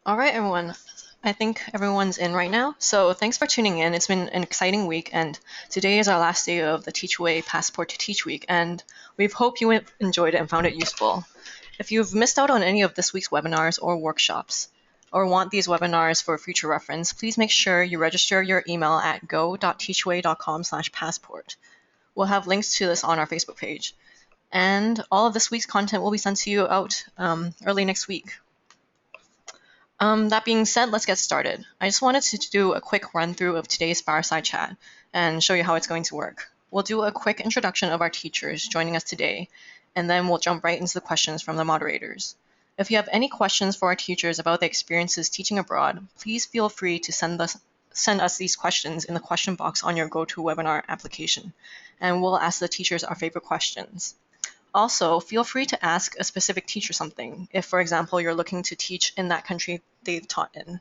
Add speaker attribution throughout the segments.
Speaker 1: All right, everyone. I think everyone's in right now. So thanks for tuning in. It's been an exciting week, and today is our last day of the Teach Away Passport to Teach Week, and we hope you enjoyed it and found it useful. If you've missed out on any of this week's webinars or workshops, or want these webinars for future reference, please make sure you register your email at go.teachaway.com/passport. We'll have links to this on our Facebook page. And all of this week's content will be sent to you out early next week. That being said, let's get started. I just wanted to do a quick run through of today's Fireside chat and show you how it's going to work. We'll do a quick introduction of our teachers joining us today, and then we'll jump right into the questions from the moderators. If you have any questions for our teachers about their experiences teaching abroad, please feel free to send us these questions in the question box on your GoToWebinar application, and we'll ask the teachers our favorite questions. Also, feel free to ask a specific teacher something, if, for example, you're looking to teach in that country they've taught in.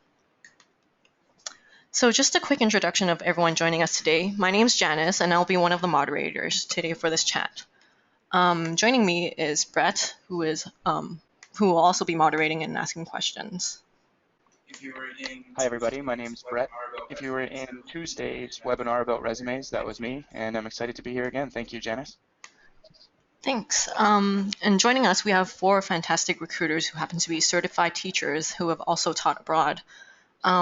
Speaker 1: So just a quick introduction of everyone joining us today. My name's Janice, and I'll be one of the moderators today for this chat. Joining me is Brett, who will also be moderating and asking questions.
Speaker 2: Hi everybody, my name is Brett. If you were in Tuesday's webinar about resumes, that was me, and I'm excited to be here again. Thank you, Janice.
Speaker 1: Thanks. And joining us, we have 4 fantastic recruiters who happen to be certified teachers who have also taught abroad.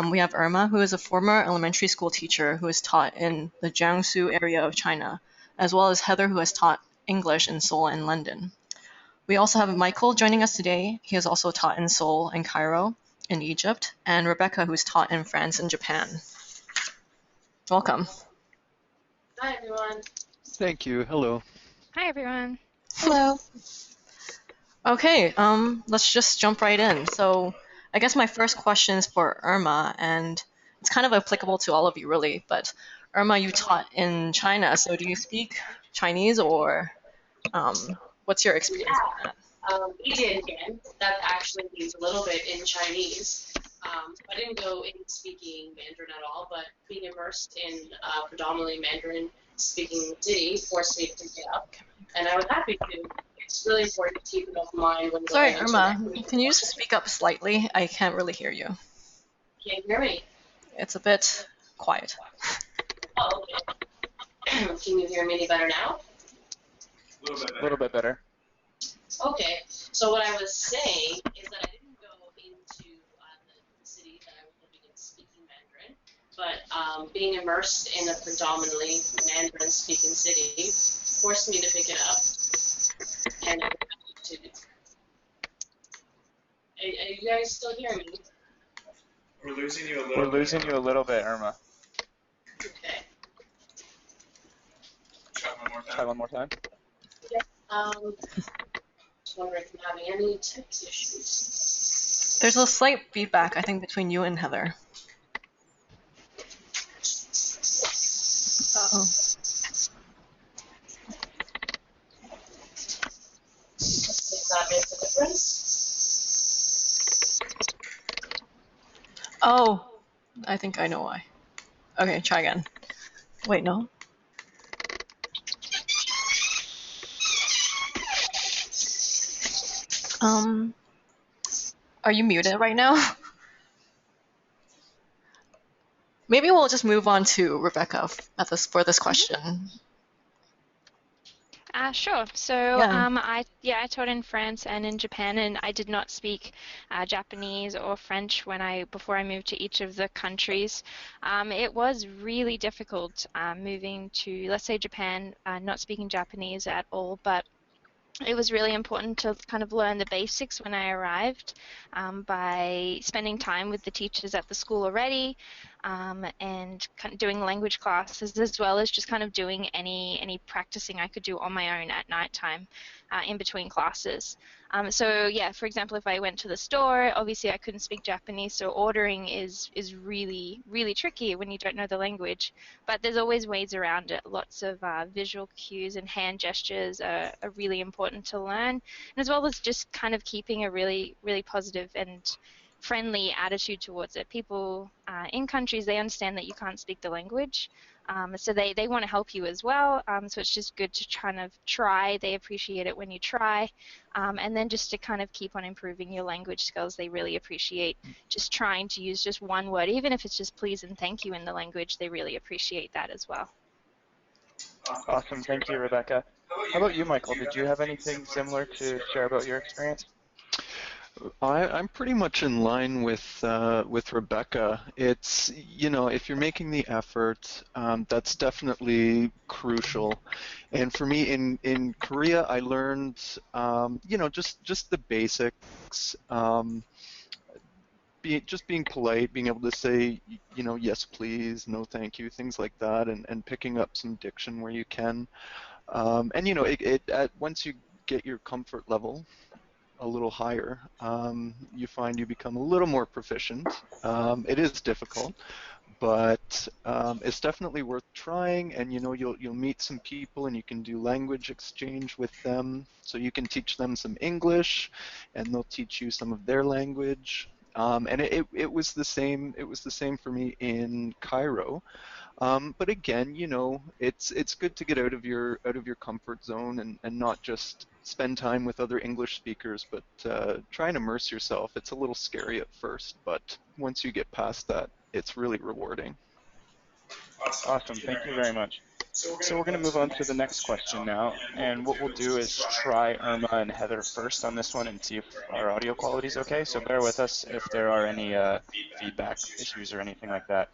Speaker 1: We have Irma, who is a former elementary school teacher who has taught in the Jiangsu area of China, as well as Heather, who has taught English in Seoul and London. We also have Michael joining us today. He has also taught in Seoul and Cairo in Egypt, and Rebecca, who's taught in France and Japan. Welcome.
Speaker 3: Hi, everyone.
Speaker 4: Thank you. Hello.
Speaker 5: Hi, everyone.
Speaker 3: Hello.
Speaker 1: Okay, let's just jump right in. So I guess my first question is for Irma, and it's kind of applicable to all of you, really. But Irma, you taught in China, so do you speak Chinese, or what's your experience with that?
Speaker 3: We did again. That actually means a little bit in Chinese. I didn't go in speaking Mandarin at all, but being immersed in predominantly Mandarin-speaking city forced me to pick it up, and I was happy to. It's really important to keep an open mind when
Speaker 1: Sorry,
Speaker 3: going into
Speaker 1: Irma,
Speaker 3: that.
Speaker 1: can you just speak up slightly? I can't really hear you.
Speaker 3: Can you hear me?
Speaker 1: It's a bit quiet.
Speaker 3: Oh, okay. Can you hear me any better now?
Speaker 2: A little bit better.
Speaker 3: Okay, so what I was saying is that I didn't go into the city that I was living in speaking Mandarin, but being immersed in a predominantly Mandarin-speaking city forced me to pick it up, and I had to. Are you guys still hearing me?
Speaker 6: We're losing you a little.
Speaker 2: We're losing you a little bit, Irma.
Speaker 3: Okay.
Speaker 2: Try one more time.
Speaker 3: Just wondering if I'm having any tech issues.
Speaker 1: There's a slight feedback, I think, between you and Heather. Uh-oh.
Speaker 3: Does that make a difference?
Speaker 1: Oh, I think I know why. Okay, try again. Wait, no. Are you muted right now? Maybe we'll just move on to Rebecca for this question.
Speaker 5: Sure. So
Speaker 1: Yeah.
Speaker 5: I taught in France and in Japan, and I did not speak Japanese or French before I moved to each of the countries. It was really difficult moving to, let's say, Japan, not speaking Japanese at all, but it was really important to kind of learn the basics when I arrived by spending time with the teachers at the school already and kind of doing language classes, as well as just kind of doing any practicing I could do on my own at nighttime in between classes. So yeah, for example, if I went to the store, obviously I couldn't speak Japanese, so ordering is really, really tricky when you don't know the language. But there's always ways around it. Lots of visual cues and hand gestures are really important to learn, and as well as just kind of keeping a really, really positive and friendly attitude towards it. People in countries, they understand that you can't speak the language, so they want to help you as well. So it's just good to kind of try. They appreciate it when you try, and then just to kind of keep on improving your language skills. They really appreciate just trying to use just one word, even if it's just please and thank you in the language. They really appreciate that as well.
Speaker 2: Awesome. Thank you, Rebecca. How about you, Michael? Did you have anything similar to share about your experience?
Speaker 4: I'm pretty much in line with Rebecca. It's, if you're making the effort, that's definitely crucial. And for me in Korea, I learned, just the basics. Just being polite, being able to say, yes, please, no, thank you, things like that, and picking up some diction where you can. And once you get your comfort level a little higher, you find you become a little more proficient. It is difficult, but it's definitely worth trying. And you'll meet some people, and you can do language exchange with them. So you can teach them some English, and they'll teach you some of their language. And it was the same. It was the same for me in Cairo. But again, it's good to get out of your comfort zone and not just spend time with other English speakers, but try and immerse yourself. It's a little scary at first, but once you get past that, it's really rewarding.
Speaker 2: Awesome. Thank you very much. So we're going to move on to the next question now, and what we'll do is try Irma and Heather first on this one and see if our audio quality is okay. So bear with us if there are any feedback issues or anything like that.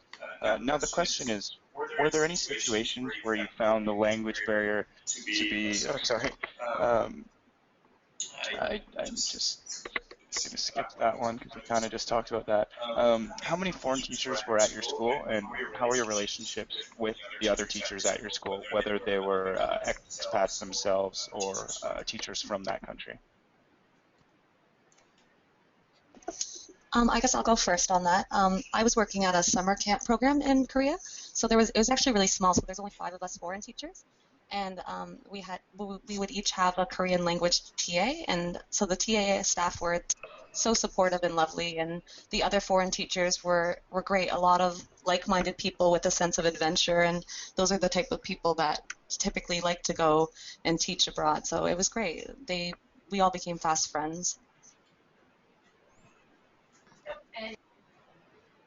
Speaker 2: Now the question is, were there any situations where you found the language barrier to be, oh sorry, I'm just going to skip that one because we kind of just talked about that. How many foreign teachers were at your school, and how were your relationships with the other teachers at your school, whether they were expats themselves or teachers from that country?
Speaker 7: I guess I'll go first on that. I was working at a summer camp program in Korea, so it was actually really small. So there's only 5 of us foreign teachers, and we would each have a Korean language TA, and so the TA staff were so supportive and lovely, and the other foreign teachers were great. A lot of like-minded people with a sense of adventure, and those are the type of people that typically like to go and teach abroad. So it was great. We all became fast friends.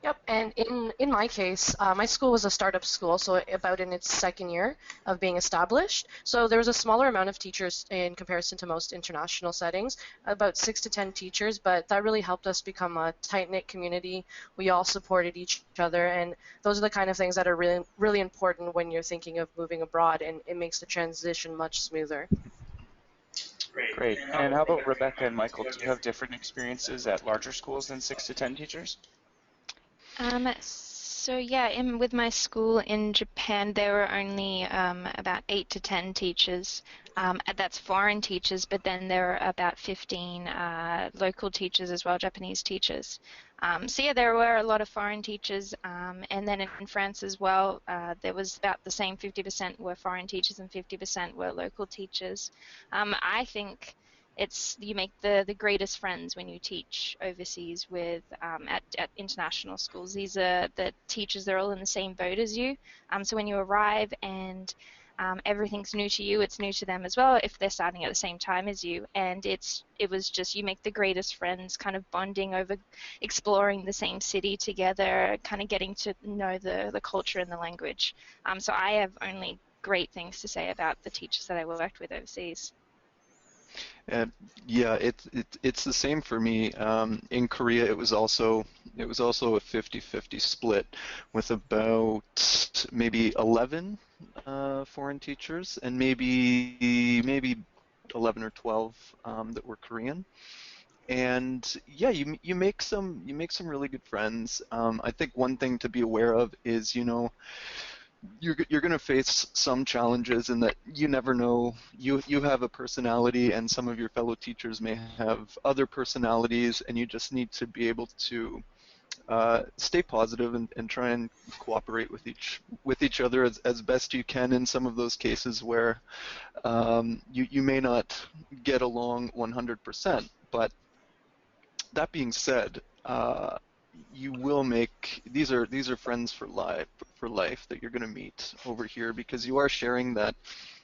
Speaker 8: Yep, and in my case, my school was a startup school, so about in its 2nd year of being established. So there was a smaller amount of teachers in comparison to most international settings, about 6 to 10 teachers, but that really helped us become a tight-knit community. We all supported each other, and those are the kind of things that are really, really important when you're thinking of moving abroad, and it makes the transition much smoother.
Speaker 2: Great. And how about Rebecca and Michael? Do you have different experiences at larger schools than 6 to 10 teachers?
Speaker 5: So yeah, with my school in Japan, there were only about 8 to 10 teachers. That's foreign teachers, but then there were about 15 local teachers as well, Japanese teachers. So yeah, there were a lot of foreign teachers, and then in France as well, there was about the same, 50% were foreign teachers and 50% were local teachers. I think you make the greatest friends when you teach overseas at international schools. These are the teachers, they're all in the same boat as you. So when you arrive and everything's new to you, it's new to them as well if they're starting at the same time as you. And it was just, you make the greatest friends, kind of bonding over exploring the same city together, kind of getting to know the culture and the language. So I have only great things to say about the teachers that I worked with overseas.
Speaker 4: Yeah, it's the same for me. In Korea, it was also a 50-50 split, with about maybe 11 foreign teachers and maybe 11 or 12 that were Korean. And yeah, you make some really good friends. I think one thing to be aware of is, you're going to face some challenges in that you never know. You have a personality, and some of your fellow teachers may have other personalities, and you just need to be able to stay positive and try and cooperate with each other as best you can in some of those cases where you may not get along 100%. But that being said, uh, you will make these are friends for life that you're going to meet over here, because you are sharing that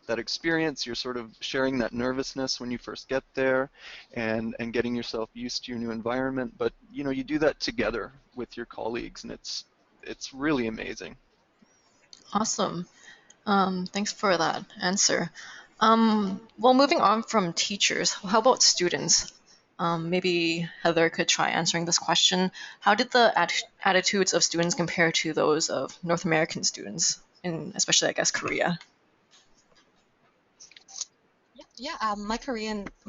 Speaker 4: experience. You're sort of sharing that nervousness when you first get there, and getting yourself used to your new environment. But you do that together with your colleagues, and it's really amazing.
Speaker 1: Awesome. Thanks for that answer. Well, moving on from teachers, how about students? Maybe Heather could try answering this question. How did the attitudes of students compare to those of North American students, in especially, I guess, Korea?
Speaker 7: Yeah, my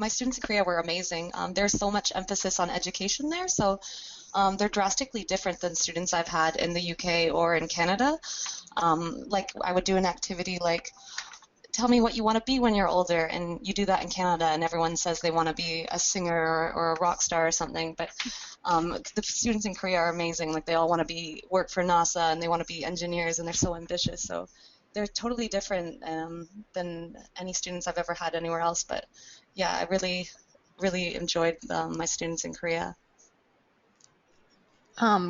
Speaker 7: students in Korea were amazing. There's so much emphasis on education there, so they're drastically different than students I've had in the UK or in Canada. Like I would do an activity like, tell me what you want to be when you're older, and you do that in Canada, and everyone says they want to be a singer or a rock star or something. But the students in Korea are amazing. Like they all want to work for NASA, and they want to be engineers, and they're so ambitious. So they're totally different than any students I've ever had anywhere else. But yeah, I really enjoyed my students in Korea.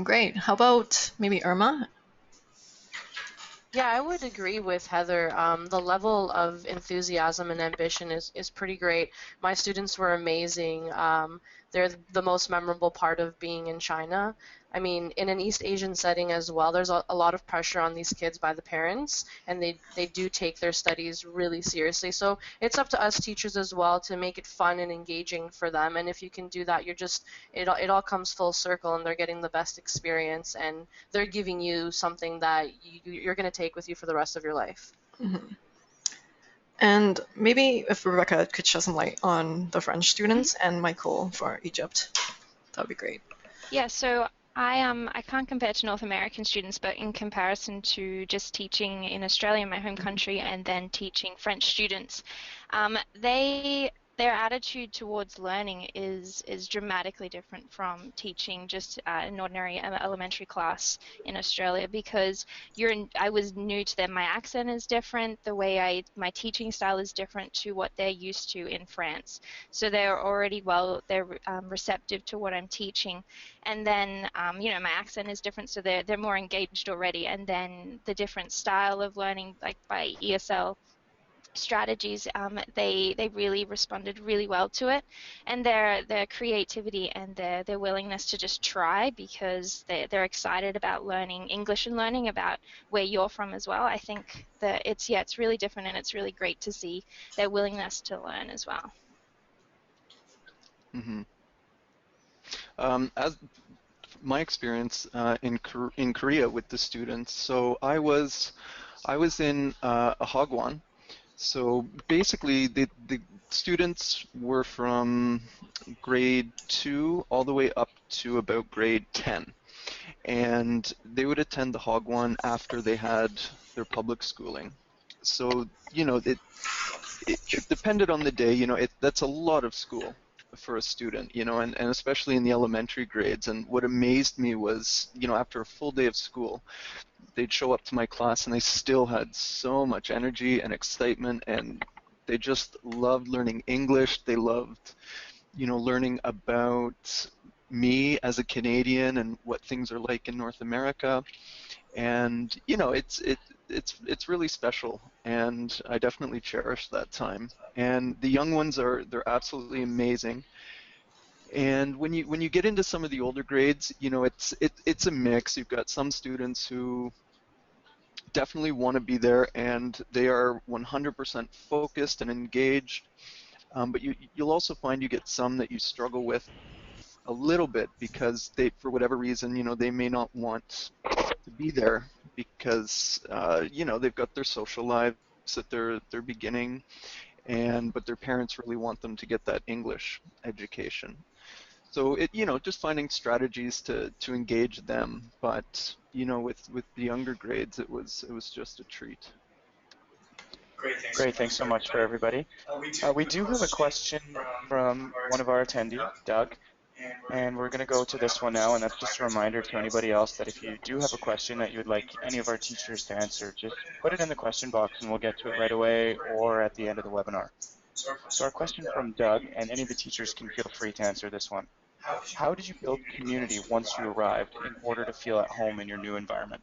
Speaker 1: Great. How about maybe Irma?
Speaker 8: Yeah, I would agree with Heather. The level of enthusiasm and ambition is pretty great. My students were amazing. They're the most memorable part of being in China. I mean, in an East Asian setting as well, there's a lot of pressure on these kids by the parents, and they do take their studies really seriously. So it's up to us teachers as well to make it fun and engaging for them. And if you can do that, it all comes full circle, and they're getting the best experience, and they're giving you something that you're going to take with you for the rest of your life.
Speaker 1: Mm-hmm. And maybe if Rebecca could shed some light on the French students and Michael for Egypt, that would be great.
Speaker 5: Yeah, so I can't compare to North American students, but in comparison to just teaching in Australia, my home country, and then teaching French students, they their attitude towards learning is dramatically different from teaching just an ordinary elementary class in Australia, because I was new to them. My accent is different. The way my teaching style is different to what they're used to in France. So they're receptive to what I'm teaching. And then my accent is different, so they're more engaged already. And then the different style of learning, like by ESL strategies, they really responded really well to it. And their creativity and their willingness to just try, because they're excited about learning English and learning about where you're from as well. I think that it's really different, and it's really great to see their willingness to learn as well.
Speaker 4: Mm-hmm. As my experience in Korea with the students, so I was in a hagwon. So basically, the students were from grade 2 all the way up to about grade 10, and they would attend the hagwon after they had their public schooling. So it depended on the day. That's a lot of school for a student, and especially in the elementary grades. And what amazed me was, after a full day of school, they'd show up to my class and they still had so much energy and excitement, and they just loved learning English. They loved, learning about me as a Canadian and what things are like in North America. And it's really special, and I definitely cherish that time. And the young ones they're absolutely amazing. And when you get into some of the older grades, it's a mix. You've got some students who definitely want to be there, and they are 100% focused and engaged. But you'll also find you get some that you struggle with a little bit, because for whatever reason, they may not want to be there, because they've got their social lives that they're beginning, but their parents really want them to get that English education. So just finding strategies to engage them. But with the younger grades, it was just a treat.
Speaker 2: Great, thanks so much for everybody. We do have a question from one of our attendees, Doug, and we're going to go to this one now, and that's just a reminder to anybody else that if you do have a question that you would like any of our teachers to answer, just put it in the question box and we'll get to it right away or at the end of the webinar. So our question from Doug, and any of the teachers can feel free to answer this one. How did you build community once you arrived in order to feel at home in your new environment?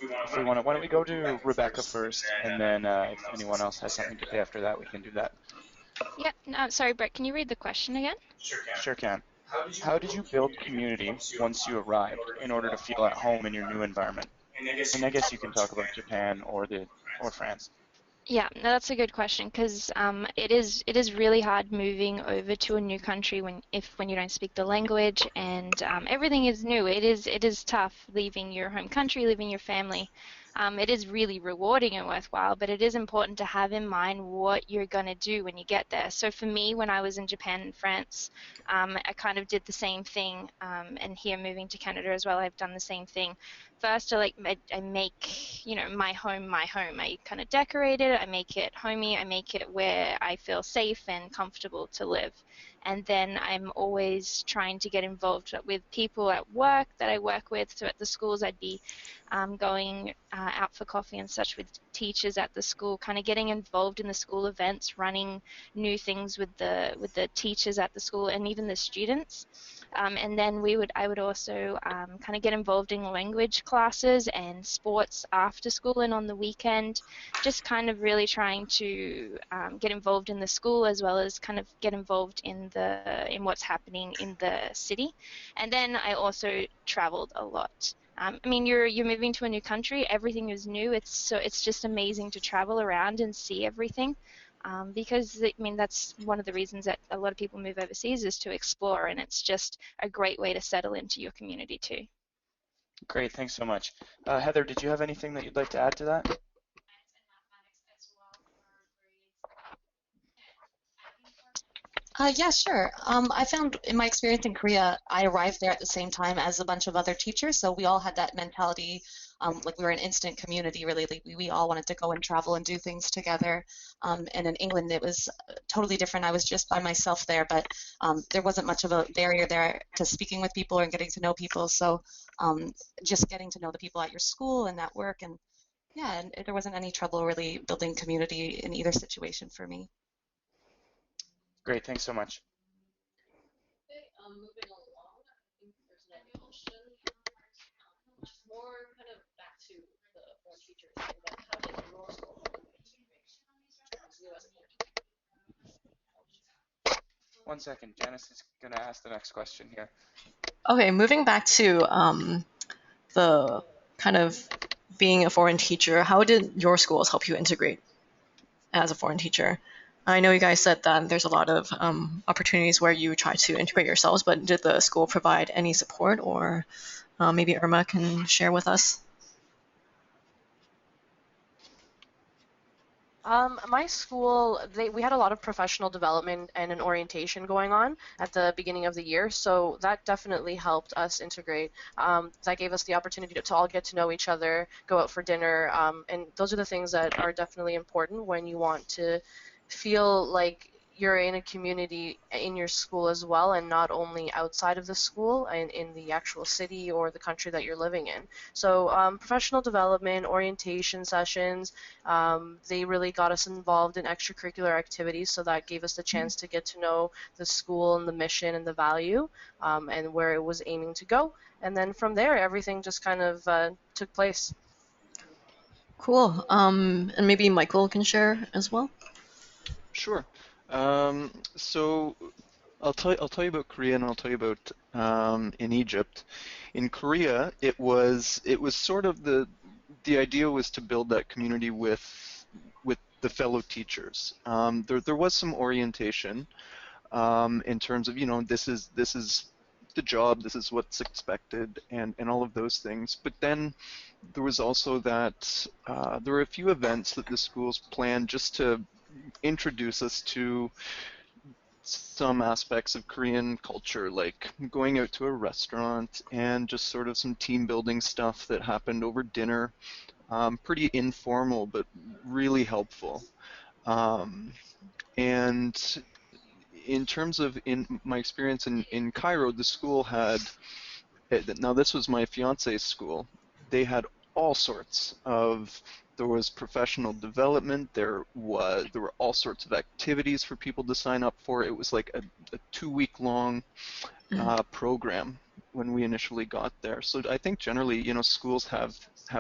Speaker 2: If we want to, why don't we go to Rebecca first, and then if anyone else has something to say after that, we can do that.
Speaker 5: Yeah, no, sorry, Brett, can you read the question again?
Speaker 2: Sure can. How did you build community once you arrived in order to feel at home in your new environment? And I guess you can talk about Japan or France.
Speaker 5: Yeah, no, that's a good question because it is really hard moving over to a new country when you don't speak the language and everything is new. It is tough leaving your home country, leaving your family. It is really rewarding and worthwhile, but it is important to have in mind what you're going to do when you get there. So for me, when I was in Japan and France, I kind of did the same thing, and here moving to Canada as well, I've done the same thing. First, I make my home my home. I kind of decorate it. I make it homey. I make it where I feel safe and comfortable to live. And then I'm always trying to get involved with people at work that I work with. So at the schools, I'd be going out for coffee and such with teachers at the school, kind of getting involved in the school events, running new things with the teachers at the school and even the students. And then I would also kind of get involved in language classes and sports after school and on the weekend, just kind of really trying to get involved in the school as well as kind of get involved in what's happening in the city. And then I also traveled a lot. I mean, you're moving to a new country, everything is new. It's just amazing to travel around and see everything. Because I mean that's one of the reasons that a lot of people move overseas is to explore, and it's just a great way to settle into your community too.
Speaker 2: Great, thanks so much. Heather, did you have anything that you'd like to add to that?
Speaker 7: Yeah, sure. I found in my experience in Korea, I arrived there at the same time as a bunch of other teachers, so we all had that mentality, like we were an instant community, really. Like we all wanted to go and travel and do things together. And in England, it was totally different. I was just by myself there, but there wasn't much of a barrier there to speaking with people and getting to know people. So just getting to know the people at your school and at work, and yeah, and there wasn't any trouble really building community in either situation for me.
Speaker 2: Great, thanks so much.
Speaker 3: Okay, moving along, I think there's another question. More kind of back to the foreign teachers thing, but how did your school help you integrate as you as a foreign teacher?
Speaker 2: 1 second, Janice is going to ask the next question here.
Speaker 1: Okay, moving back to the kind of being a foreign teacher, how did your schools help you integrate as a foreign teacher? I know you guys said that there's a lot of opportunities where you try to integrate yourselves, but did the school provide any support, or maybe Irma can share with us?
Speaker 8: My school, we had a lot of professional development and an orientation going on at the beginning of the year, so that definitely helped us integrate. That gave us the opportunity to all get to know each other, go out for dinner, and those are the things that are definitely important when you want to feel like you're in a community in your school as well, and not only outside of the school and in the actual city or the country that you're living in. So professional development, orientation sessions, they really got us involved in extracurricular activities, so that gave us the chance to get to know the school and the mission and the value, and where it was aiming to go. And then from there, everything just kind of took place.
Speaker 1: Cool. And maybe Michael can share as well.
Speaker 4: Sure. So I'll tell you about Korea, and I'll tell you about in Egypt. In Korea, it was sort of the idea was to build that community with the fellow teachers. There was some orientation in terms of, this is the job, this is what's expected, and all of those things. But then there was also that there were a few events that the schools planned just to introduce us to some aspects of Korean culture, like going out to a restaurant and just sort of some team building stuff that happened over dinner. Pretty informal, but really helpful. Um, and in terms of in my experience in Cairo, the school had, now this was my fiance's school, they had all sorts of, there was professional development, there were all sorts of activities for people to sign up for. It was like a 2-week long program when we initially got there. So I think generally, schools have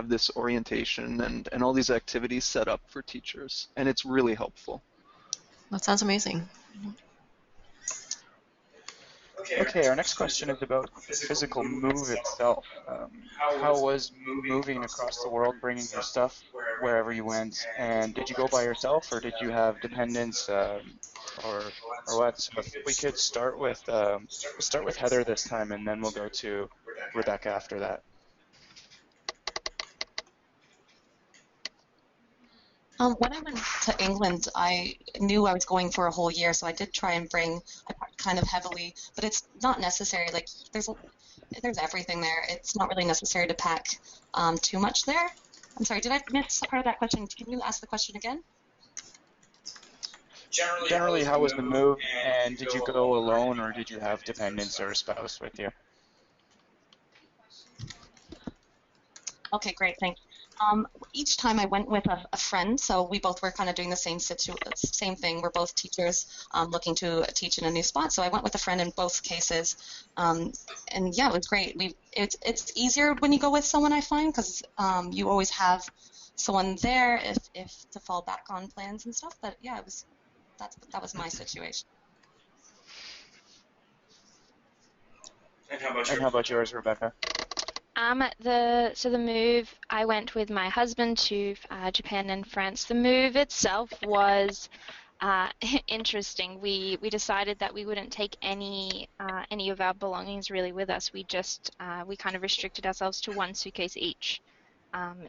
Speaker 4: this orientation and all these activities set up for teachers, and it's really helpful.
Speaker 1: That sounds amazing.
Speaker 2: Okay, our next question is about the physical move itself. How was moving across the world, bringing your stuff wherever you went, and did you go by yourself or did you have dependents, or what? So if we could start with Heather this time, and then we'll go to Rebecca after that.
Speaker 7: When I went to England, I knew I was going for a whole year, so I did try and I packed kind of heavily, but it's not necessary. Like there's everything there. It's not really necessary to pack too much there. I'm sorry, did I miss a part of that question? Can you ask the question again?
Speaker 2: Generally, how was the move, and did you go alone or did you have dependents or a spouse with you?
Speaker 7: Okay, great, thank you. Each time I went with a friend, so we both were kind of doing the same thing. We're both teachers looking to teach in a new spot, so I went with a friend in both cases. And yeah, it was great. It's easier when you go with someone, I find, because you always have someone there if to fall back on plans and stuff. But yeah, that was my situation.
Speaker 6: And how about
Speaker 2: And how about yours, Rebecca?
Speaker 5: The move, I went with my husband to Japan and France. The move itself was interesting. We decided that we wouldn't take any of our belongings really with us. We kind of restricted ourselves to one suitcase each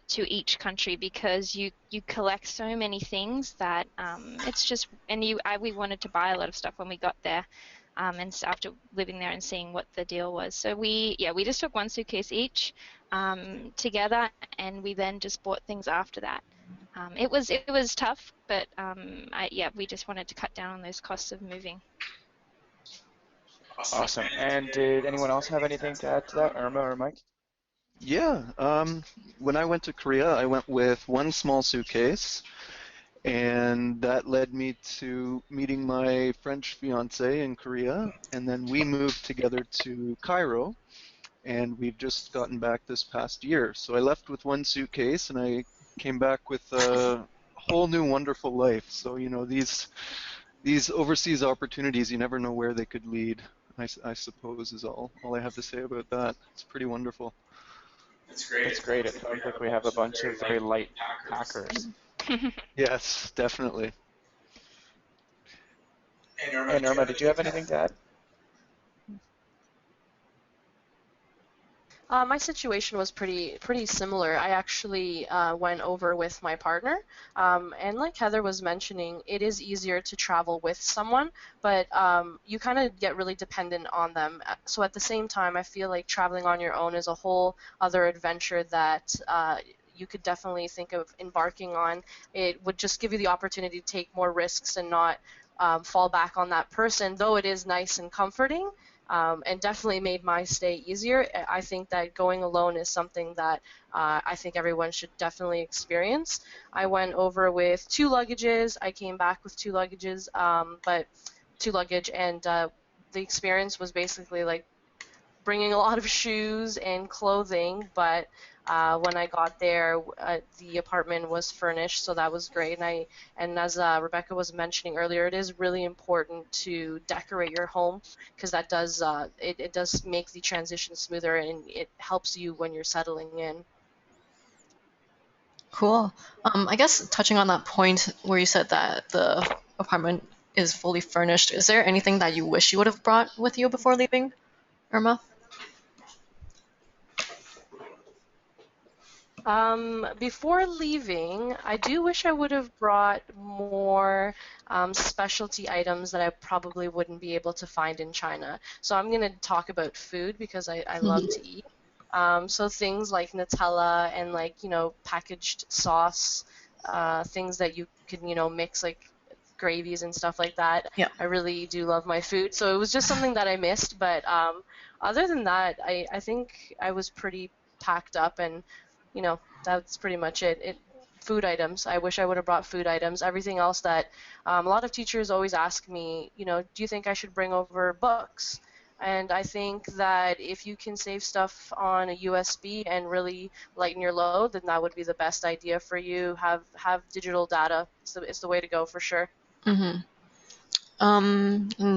Speaker 5: to each country, because you collect so many things that it's just, and we wanted to buy a lot of stuff when we got there. And after living there and seeing what the deal was, so we just took one suitcase each together, and we then just bought things after that. It was tough, but we just wanted to cut down on those costs of moving.
Speaker 2: Awesome. And did anyone else have anything to add to that, Irma or Mike?
Speaker 4: Yeah, when I went to Korea, I went with one small suitcase, and that led me to meeting my French fiance in Korea, and then we moved together to Cairo, and we've just gotten back this past year. So I left with one suitcase, and I came back with a whole new wonderful life. So these overseas opportunities, you never know where they could lead. I suppose is all I have to say about that. It's pretty wonderful.
Speaker 2: That's great. It sounds like we have a bunch of very light packers.
Speaker 4: Yes, definitely.
Speaker 2: And Irma, did you have anything to add?
Speaker 8: My situation was pretty similar. I actually went over with my partner, and like Heather was mentioning, it is easier to travel with someone, but you kind of get really dependent on them. So at the same time, I feel like traveling on your own is a whole other adventure that you could definitely think of embarking on. It would just give you the opportunity to take more risks and not fall back on that person, though it is nice and comforting. And definitely made my stay easier. I think that going alone is something that I think everyone should definitely experience. I went over with 2 luggages. I came back with 2 luggages, but 2 luggage, and the experience was basically like bringing a lot of shoes and clothing, but when I got there, the apartment was furnished, so that was great. And as Rebecca was mentioning earlier, it is really important to decorate your home, because that does it does make the transition smoother, and it helps you when you're settling in.
Speaker 1: Cool. I guess touching on that point where you said that the apartment is fully furnished, is there anything that you wish you would have brought with you before leaving, Irma?
Speaker 8: Before leaving, I do wish I would have brought more specialty items that I probably wouldn't be able to find in China. So I'm going to talk about food, because I love to eat. So things like Nutella and packaged sauce, things that you can mix, like gravies and stuff like that.
Speaker 1: Yeah.
Speaker 8: I really do love my food. So it was just something that I missed. But other than that, I think I was pretty packed up, and you know, that's pretty much it. Food items. I wish I would have brought food items. Everything else that a lot of teachers always ask me, you know, do you think I should bring over books? And I think that if you can save stuff on a USB and really lighten your load, then that would be the best idea for you. Have digital data. It's the way to go for sure.
Speaker 1: Mm-hmm.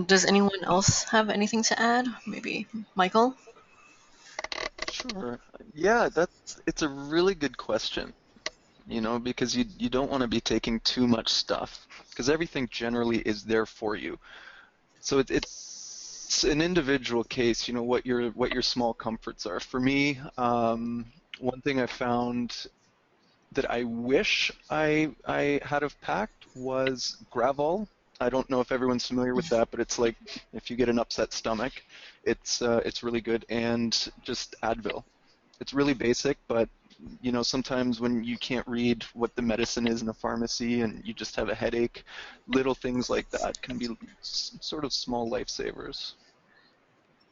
Speaker 1: Does anyone else have anything to add? Maybe Michael?
Speaker 4: Sure. Yeah, it's a really good question, because you don't want to be taking too much stuff because everything generally is there for you. So it's an individual case, what your small comforts are. For me, one thing I found that I wish I had have packed was Gravol. I don't know if everyone's familiar with that, but it's like if you get an upset stomach, it's really good, and just Advil. It's really basic, but sometimes when you can't read what the medicine is in a pharmacy and you just have a headache, little things like that can be sort of small lifesavers.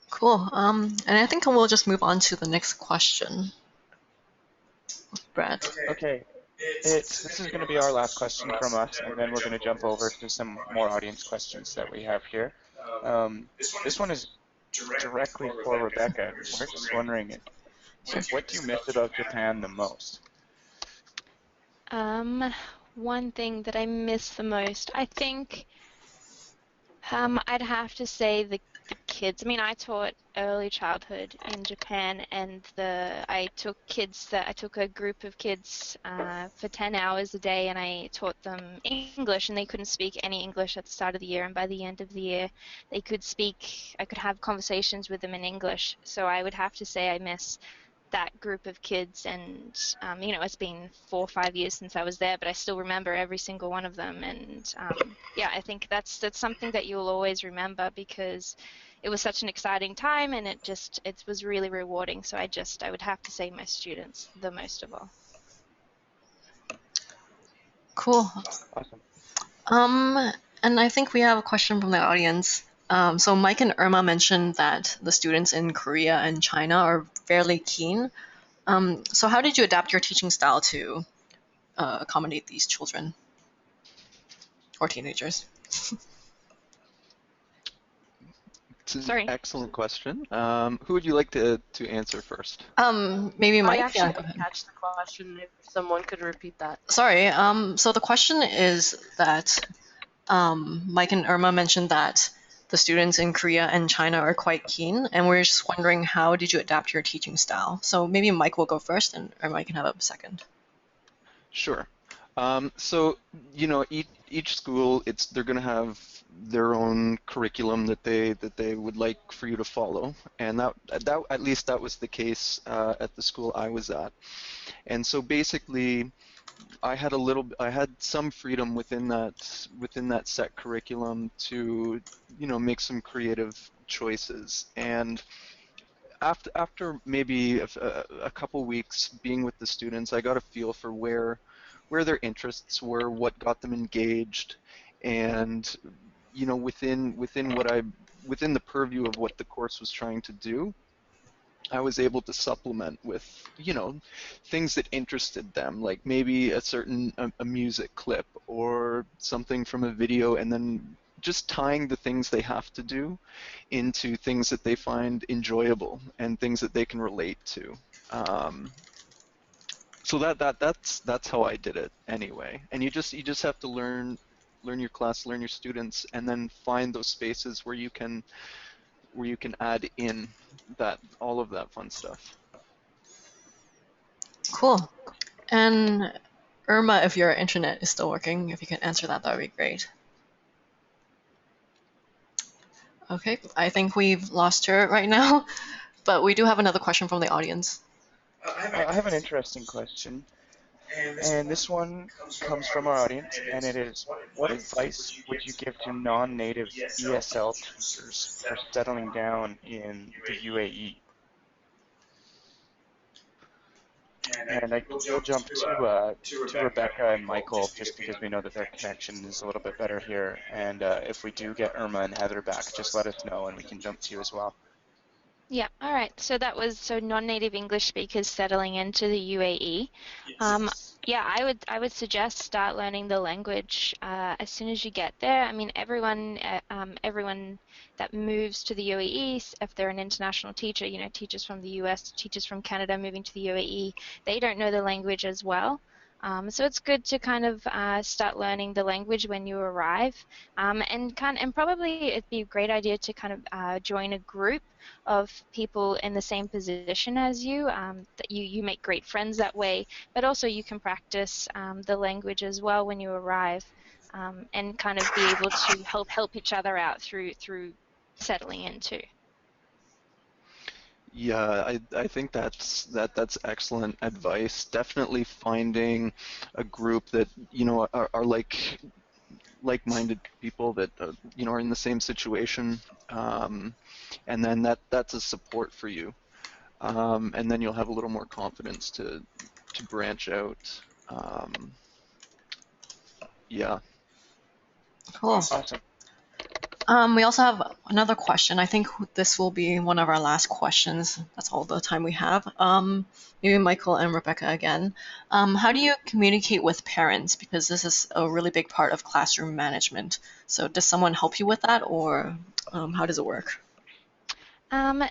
Speaker 1: Cool. And I think we'll just move on to the next question. Brad.
Speaker 2: Okay, this is going to be our last question from us, and then we're going to jump over to some more audience questions that we have here. This one is directly for Rebecca. We're just wondering, what do you miss about Japan the most?
Speaker 5: One thing that I miss the most, I think I'd have to say the kids. I mean, I taught early childhood in Japan, and I took a group of kids for 10 hours a day, and I taught them English, and they couldn't speak any English at the start of the year, and by the end of the year, I could have conversations with them in English. So I would have to say I miss that group of kids, and it's been 4 or 5 years since I was there, but I still remember every single one of them. And I think that's something that you'll always remember because it was such an exciting time, and it was really rewarding. So I would have to say my students the most of all.
Speaker 1: Cool.
Speaker 2: Awesome.
Speaker 1: And I think we have a question from the audience. So Mike and Irma mentioned that the students in Korea and China are fairly keen. So how did you adapt your teaching style to accommodate these children or teenagers?
Speaker 4: It's an excellent question. Who would you like to answer first?
Speaker 1: Maybe Mike.
Speaker 8: I actually
Speaker 1: Yeah, go ahead.
Speaker 8: didn't catch the question. If someone could repeat that.
Speaker 1: Sorry. So the question is that Mike and Irma mentioned that the students in Korea and China are quite keen, and we're just wondering how did you adapt your teaching style? So maybe Mike will go first, and Irma can have a second.
Speaker 4: Sure. So each school, they're going to have their own curriculum that they would like for you to follow, and that at least that was the case at the school I was at. And so basically, I had some freedom within that set curriculum to make some creative choices. And after maybe a couple weeks being with the students, I got a feel for where their interests were, what got them engaged, and within within the purview of what the course was trying to do, I was able to supplement with things that interested them, like maybe a music clip or something from a video, and then just tying the things they have to do into things that they find enjoyable and things that they can relate to. So that's how I did it anyway. And you just have to learn your class, learn your students, and then find those spaces where you can add in all of that fun stuff.
Speaker 1: Cool. And Irma, if your internet is still working, if you can answer that, that would be great. Okay, I think we've lost her right now, but we do have another question from the audience.
Speaker 2: I have an interesting question, and this one comes from our audience, and it is, what advice would you give to non-native ESL teachers for settling down in the UAE? And we'll jump to Rebecca and Michael just because we know that their connection is a little bit better here. And if we do get Irma and Heather back, just let us know and we can jump to you as well.
Speaker 5: Yeah, all right. So that was non-native English speakers settling into the UAE. Um,
Speaker 6: Yes.
Speaker 5: yeah, I would suggest start learning the language as soon as you get there. I mean, everyone that moves to the UAE, if they're an international teacher, teachers from the US, teachers from Canada moving to the UAE, they don't know the language as well. So it's good to kind of start learning the language when you arrive, and probably it'd be a great idea to kind of join a group of people in the same position as you, that you make great friends that way, but also you can practice the language as well when you arrive, and kind of be able to help each other out through settling into.
Speaker 4: Yeah, I think that's excellent advice. Definitely finding a group that, are like-minded people that, are in the same situation, and then that's a support for you. And then you'll have a little more confidence to branch out. Yeah.
Speaker 1: Cool.
Speaker 2: Awesome.
Speaker 1: We also have another question. I think this will be one of our last questions. That's all the time we have. Maybe Michael and Rebecca again. How do you communicate with parents? Because this is a really big part of classroom management. So does someone help you with that, or how does it work?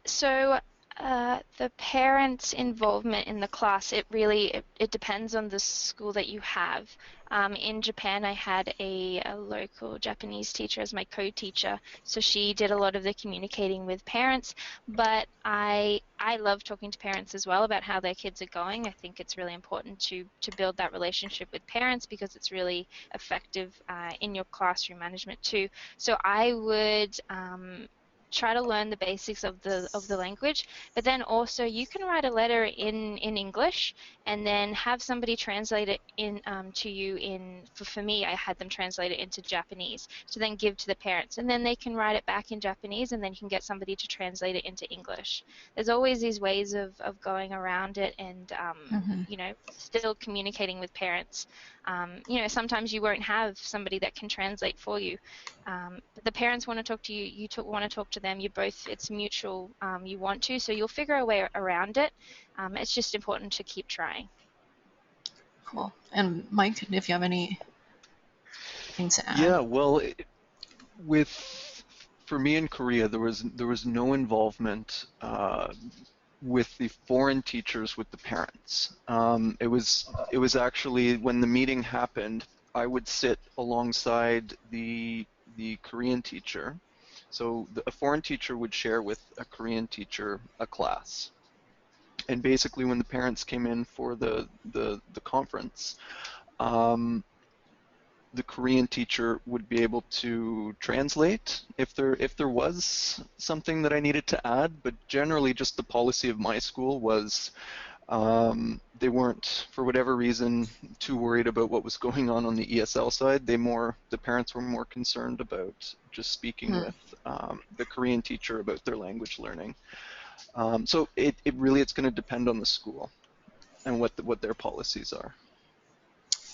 Speaker 5: So the parents' involvement in the class, it depends on the school that you have. In Japan, I had a local Japanese teacher as my co-teacher, so she did a lot of the communicating with parents. But I love talking to parents as well about how their kids are going. I think it's really important to build that relationship with parents because it's really effective in your classroom management too. So I would try to learn the basics of the language, but then also you can write a letter in English and then have somebody translate it in to you for me I had them translate it into Japanese to then give to the parents, and then they can write it back in Japanese, and then you can get somebody to translate it into English. There's always these ways of going around it, and still communicating with parents. Sometimes you won't have somebody that can translate for you, but the parents want to talk to you, you want to talk to them, it's mutual, you want to, so you'll figure a way around it. It's just important to keep trying.
Speaker 1: Cool. And Mike, if you have anything to add.
Speaker 4: Yeah, well, with for me in Korea, there was no involvement with the foreign teachers with the parents. It was actually when the meeting happened, I would sit alongside the Korean teacher. So a foreign teacher would share with a Korean teacher a class. And basically, when the parents came in for the conference, the Korean teacher would be able to translate if there was something that I needed to add. But generally, just the policy of my school was they weren't, for whatever reason, too worried about what was going on the ESL side. The parents were more concerned about just speaking with the Korean teacher about their language learning. So it's going to depend on the school and what their policies are.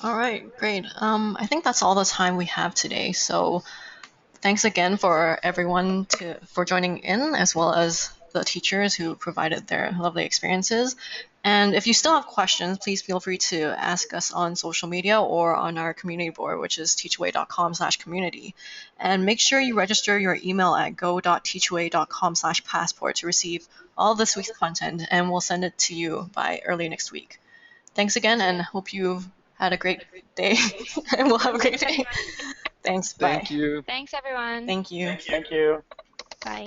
Speaker 1: All right, great. I think that's all the time we have today. So thanks again for everyone for joining in, as well as the teachers who provided their lovely experiences. And if you still have questions, please feel free to ask us on social media or on our community board, which is teachaway.com/community. And make sure you register your email at go.teachaway.com/passport to receive all this week's content, and we'll send it to you by early next week. Thanks again, and hope you've had a great day, and we'll have a great day. Thanks. Bye.
Speaker 4: Thank you.
Speaker 5: Thanks, everyone.
Speaker 1: Thank you.
Speaker 2: Thank you.
Speaker 5: Bye.